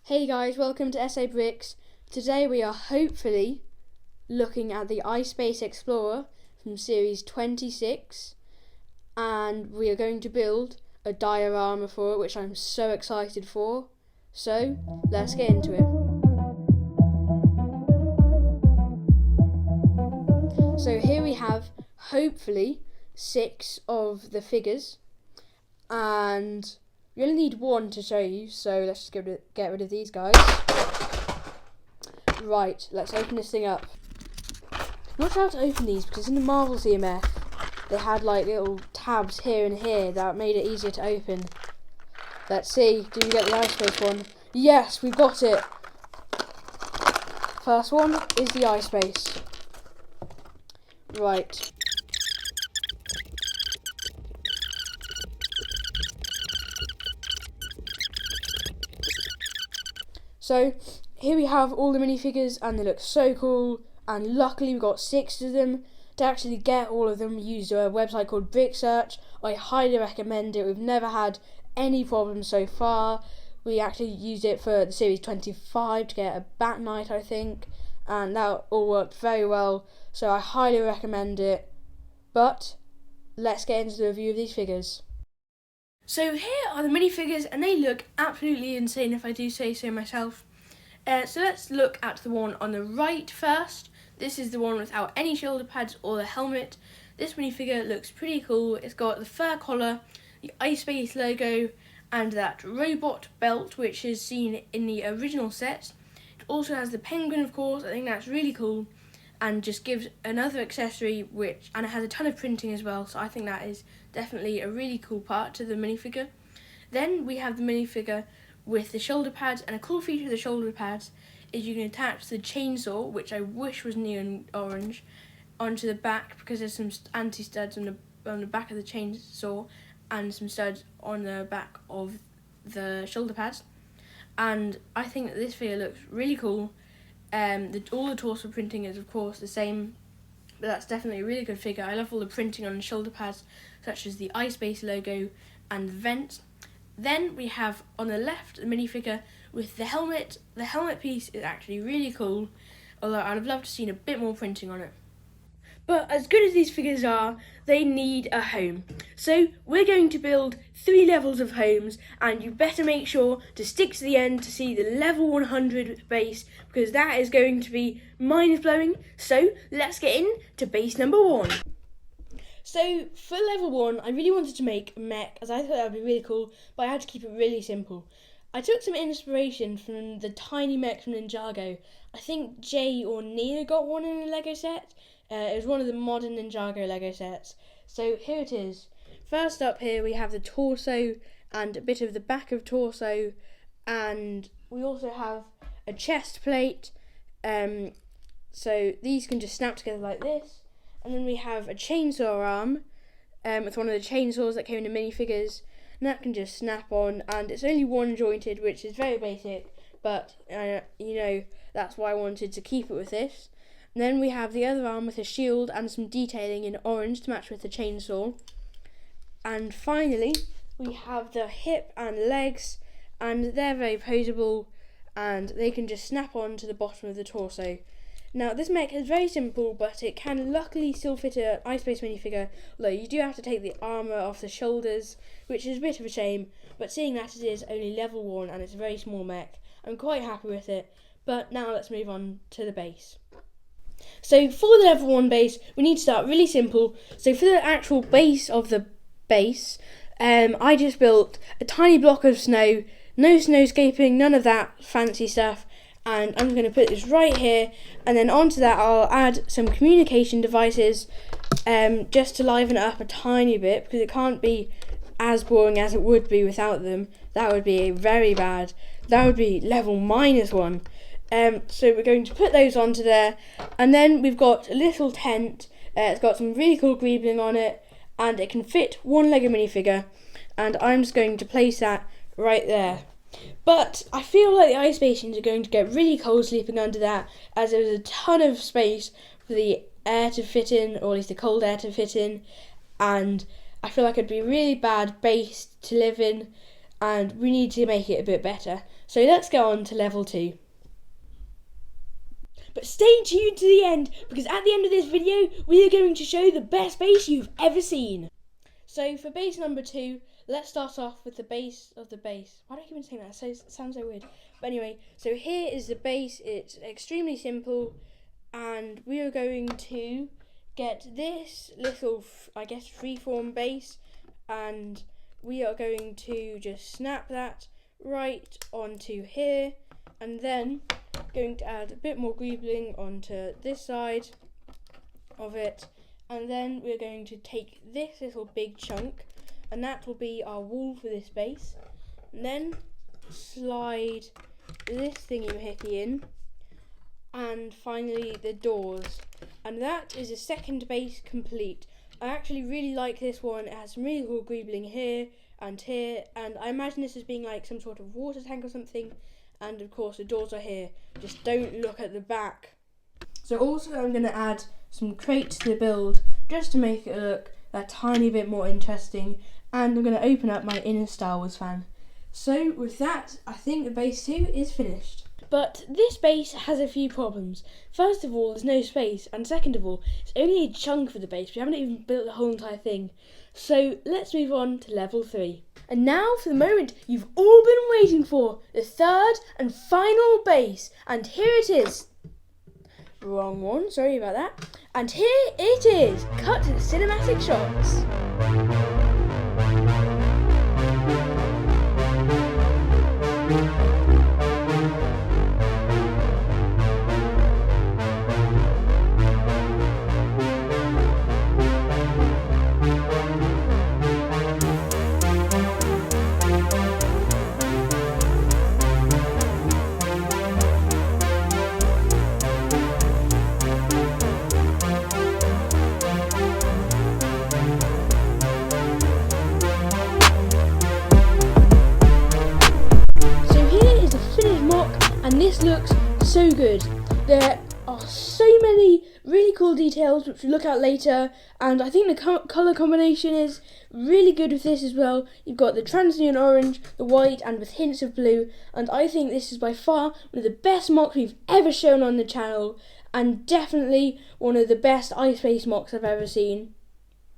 Hey guys, welcome to SA Bricks. Today we are hopefully looking at the iSpace Explorer from series 26 and we are going to build a diorama for it, which I'm so excited for. So let's get into it. So here we have hopefully 6 of the figures, and you only need one to show you, so let's just get rid of these guys. Right, let's open this thing up. I'm not sure how to open these because in the Marvel CMF they had like little tabs here and here that made it easier to open. Let's see, do we get the iSpace one? Yes, we've got it! First one is the iSpace. Right. So here we have all the minifigures and they look so cool, and luckily we got 6 of them. To actually get all of them, we used a website called Brick Search. I highly recommend it. We've never had any problems so far. We actually used it for the series 25 to get a bat night, I think, and that all worked very well, so I highly recommend it. But let's get into the review of these figures. So here are the minifigures, and they look absolutely insane if I do say so myself. So let's look at the one on the right first. This is the one without any shoulder pads or the helmet. This minifigure looks pretty cool. It's got the fur collar, the iSpace logo, and that robot belt which is seen in the original set. It also has the penguin, of course. I think that's really cool, and just gives another accessory and it has a ton of printing as well, so I think that is definitely a really cool part to the minifigure. Then we have the minifigure with the shoulder pads, and a cool feature of the shoulder pads is you can attach the chainsaw, which I wish was neon orange, onto the back, because there's some anti-studs on the back of the chainsaw and some studs on the back of the shoulder pads. And I think that this figure looks really cool. All the torso printing is of course the same, but that's definitely a really good figure. I love all the printing on the shoulder pads, such as the iSpace logo and the vents. Then we have on the left the minifigure with the helmet. The helmet piece is actually really cool, although I'd have loved to have seen a bit more printing on it. But as good as these figures are, they need a home. So we're going to build 3 levels of homes, and you better make sure to stick to the end to see the level 100 base, because that is going to be mind-blowing. So let's get in to base number 1. So for level 1, I really wanted to make a mech, as I thought that would be really cool, but I had to keep it really simple. I took some inspiration from the tiny mech from Ninjago. I think Jay or Nia got one in a Lego set. It was one of the modern Ninjago Lego sets. So here it is. First up here we have the torso and a bit of the back of torso, and we also have a chest plate. So these can just snap together like this. And then we have a chainsaw arm with one of the chainsaws that came in the minifigures, and that can just snap on, and it's only one jointed, which is very basic, but that's why I wanted to keep it with this. And then we have the other arm with a shield and some detailing in orange to match with the chainsaw. And finally we have the hip and legs, and they're very posable and they can just snap on to the bottom of the torso. Now this mech is very simple, but it can luckily still fit an iSpace minifigure, although you do have to take the armour off the shoulders, which is a bit of a shame, but seeing that it is only level 1 and it's a very small mech, I'm quite happy with it. But now let's move on to the base. So for the level 1 base, we need to start really simple. So for the actual base of the base, I just built a tiny block of snow, no snowscaping, none of that fancy stuff. And I'm going to put this right here, and then onto that I'll add some communication devices just to liven it up a tiny bit, because it can't be as boring as it would be without them. That would be very bad. That would be level -1. So we're going to put those onto there, and then we've got a little tent. It's got some really cool greebling on it, and it can fit one Lego minifigure, and I'm just going to place that right there. But I feel like the ice stations are going to get really cold sleeping under that, as there's a ton of space for the air to fit in, or at least the cold air to fit in, and I feel like it'd be a really bad base to live in, and we need to make it a bit better. So let's go on to level 2. But stay tuned to the end, because at the end of this video, we are going to show the best base you've ever seen. So for base number 2, let's start off with the base of the base. Why do I keep on saying that? It sounds so weird. But anyway, so here is the base. It's extremely simple, and we are going to get this little, I guess, freeform base, and we are going to just snap that right onto here, and then going to add a bit more greebling onto this side of it, and then we're going to take this little big chunk, and that will be our wall for this base, and then slide this thingy hippie in, and finally the doors, and that is the second base complete. I actually really like this one. It has some really cool greebling here, and I imagine this as being like some sort of water tank or something. And of course the doors are here, just don't look at the back. So also I'm going to add some crates to the build just to make it look a tiny bit more interesting, and I'm going to open up my inner Star Wars fan. So with that, I think the base 2 is finished. But this base has a few problems. First of all, there's no space, and second of all, it's only a chunk of the base. We haven't even built the whole entire thing. So let's move on to level 3. And now for the moment you've all been waiting for, the third and final base. And here it is. Wrong one, sorry about that. And here it is, cut to the cinematic shots. And this looks so good. There are so many really cool details which we'll look at later, and I think the colour combination is really good with this as well. You've got the translucent orange, the white, and with hints of blue, and I think this is by far one of the best mocks we've ever shown on the channel, and definitely one of the best ice base mocks I've ever seen,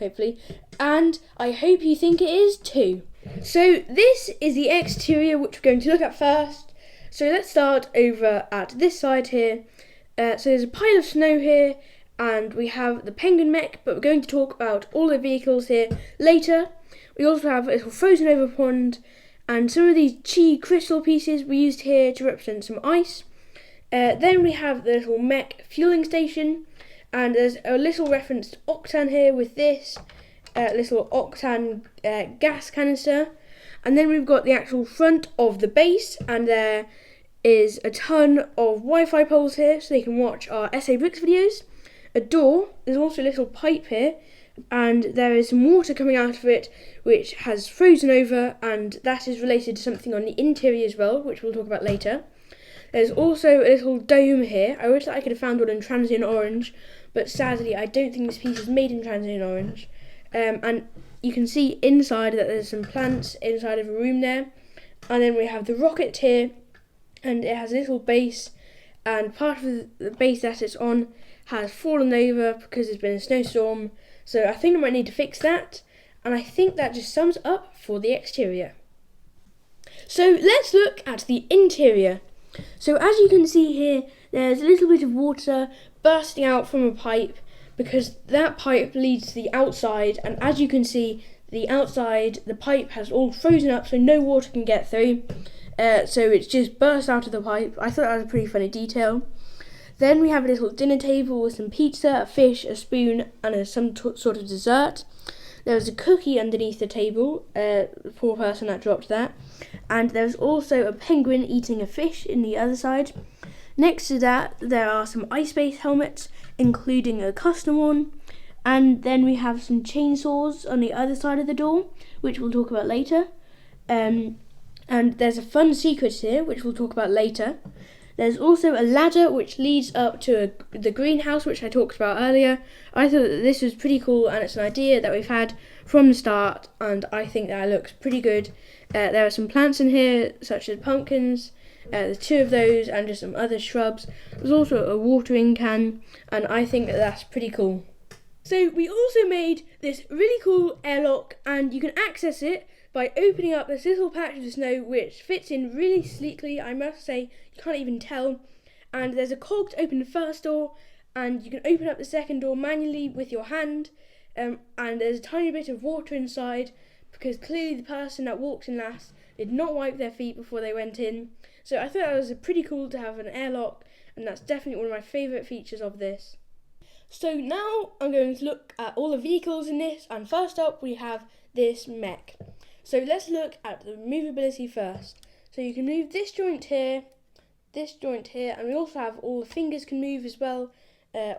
hopefully, and I hope you think it is too. So this is the exterior which we're going to look at first. So let's start over at this side here. So there's a pile of snow here, and we have the penguin mech, but we're going to talk about all the vehicles here later. We also have a little frozen over pond, and some of these chi crystal pieces we used here to represent some ice. Then we have the little mech fueling station, and there's a little reference to octane here with this little octane gas canister. And then we've got the actual front of the base, and there is a ton of Wi-Fi poles here so they can watch our SA Bricks videos. A door, there's also a little pipe here, and there is some water coming out of it which has frozen over, and that is related to something on the interior as well, which we'll talk about later. There's also a little dome here. I wish that I could have found one in transient orange, but sadly I don't think this piece is made in transient orange. And you can see inside that there's some plants inside of a room there. And then we have the rocket here, and it has a little base, and part of the base that it's on has fallen over because there's been a snowstorm. So I think I might need to fix that, and I think that just sums up for the exterior. So let's look at the interior. So as you can see here, there's a little bit of water bursting out from a pipe, because that pipe leads to the outside, and as you can see, the outside, the pipe has all frozen up so no water can get through, so it's just burst out of the pipe. I thought that was a pretty funny detail. Then we have a little dinner table with some pizza, a fish, a spoon, and some sort of dessert. There's a cookie underneath the table, the poor person that dropped that, and there's also a penguin eating a fish in the other side. Next to that, there are some ice base helmets, including a custom one, and then we have some chainsaws on the other side of the door, which we'll talk about later. And there's a fun secret here, which we'll talk about later. There's also a ladder which leads up to the greenhouse, which I talked about earlier. I thought that this was pretty cool, and it's an idea that we've had from the start, and I think that looks pretty good. There are some plants in here, such as pumpkins. There's 2 of those and just some other shrubs. There's also a watering can, and I think that that's pretty cool. So we also made this really cool airlock, and you can access it by opening up this little patch of the snow, which fits in really sleekly. I must say, you can't even tell. And there's a cog to open the first door, and you can open up the second door manually with your hand. And there's a tiny bit of water inside, because clearly the person that walks in last did not wipe their feet before they went in. So I thought that was pretty cool to have an airlock, and that's definitely one of my favourite features of this. So now I'm going to look at all the vehicles in this, and first up we have this mech. So let's look at the movability first. So you can move this joint here, and we also have all the fingers can move as well.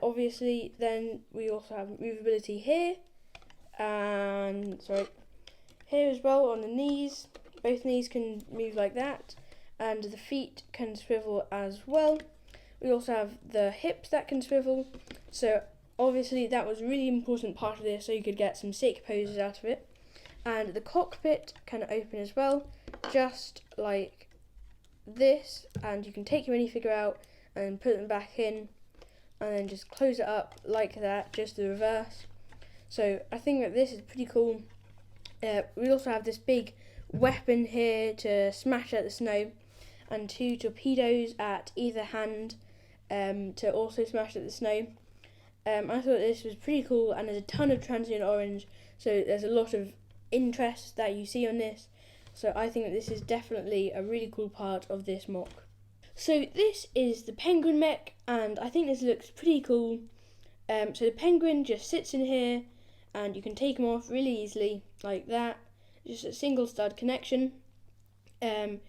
Obviously, then we also have movability here, and here as well on the knees. Both knees can move like that, and the feet can swivel as well. We also have the hips that can swivel. So obviously that was a really important part of this, so you could get some sick poses out of it. And the cockpit can open as well, just like this, and you can take your minifigure out and put them back in, and then just close it up like that, just the reverse. So I think that this is pretty cool. We also have this big weapon here to smash at the snow, and 2 torpedoes at either hand to also smash at the snow. I thought this was pretty cool, and there's a ton of transient orange, so there's a lot of interest that you see on this. So I think that this is definitely a really cool part of this mock. So this is the penguin mech, and I think this looks pretty cool. So the penguin just sits in here, and you can take him off really easily, like that. Just a single stud connection. And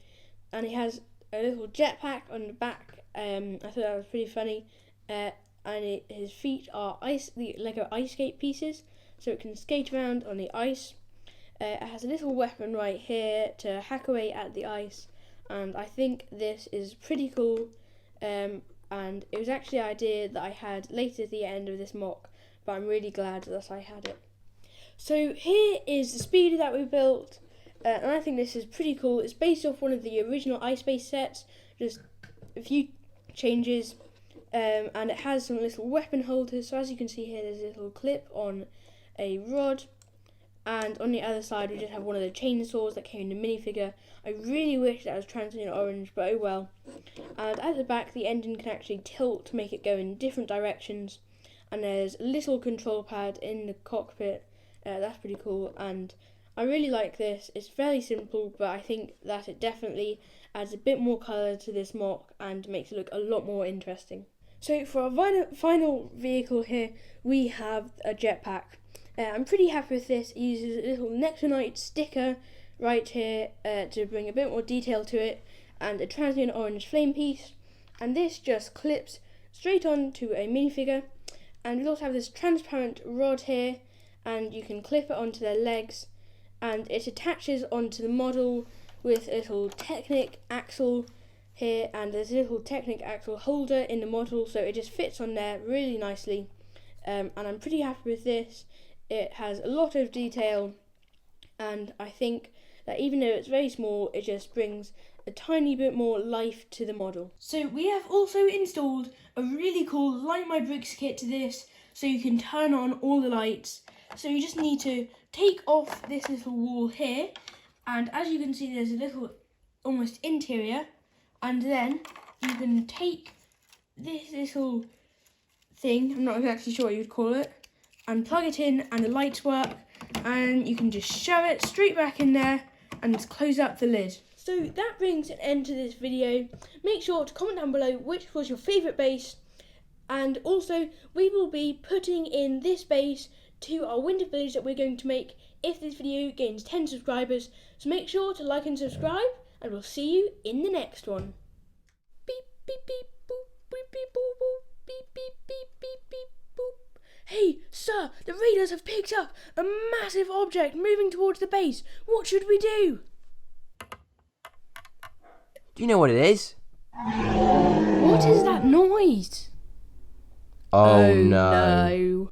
he has a little jetpack on the back. I thought that was pretty funny. And his feet are Lego ice skate pieces, so it can skate around on the ice. It has a little weapon right here to hack away at the ice, and I think this is pretty cool. And it was actually an idea that I had later at the end of this mock, but I'm really glad that I had it. So here is the speeder that we built, and I think this is pretty cool. It's based off one of the original Ice Base sets, just a few changes, and it has some little weapon holders. So as you can see here, there's a little clip on a rod, and on the other side we just have one of the chainsaws that came in the minifigure. I really wish that was transient orange, but oh well. And at the back the engine can actually tilt to make it go in different directions, and there's a little control pad in the cockpit. That's pretty cool, and I really like this. It's fairly simple, but I think that it definitely adds a bit more colour to this mock and makes it look a lot more interesting. So for our final vehicle here, we have a jetpack. I'm pretty happy with this. It uses a little Neptunite sticker right here to bring a bit more detail to it, and a transient orange flame piece, and this just clips straight onto a minifigure. And we also have this transparent rod here, and you can clip it onto their legs, and it attaches onto the model with a little Technic axle here, and there's a little Technic axle holder in the model, so it just fits on there really nicely. And I'm pretty happy with this. It has a lot of detail, and I think that even though it's very small, it just brings a tiny bit more life to the model. So we have also installed a really cool Light My Bricks kit to this, so you can turn on all the lights. So you just need to take off this little wall here, and as you can see there's a little almost interior, and then you can take this little thing, I'm not exactly sure what you'd call it, and plug it in, and the lights work, and you can just shove it straight back in there and just close up the lid. So that brings an end to this video. Make sure to comment down below which was your favourite base, and also we will be putting in this base to our winter village that we're going to make if this video gains 10 subscribers. So make sure to like and subscribe, and we'll see you in the next one. Beep beep beep boop beep beep boop boop beep beep beep beep beep boop. Hey sir, the raiders have picked up a massive object moving towards the base. What should we do? Do you know what it is? What is that noise? Oh no. No.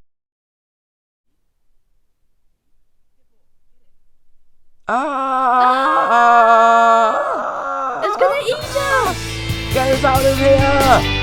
Ah! It's gonna eat us! Get us out of here!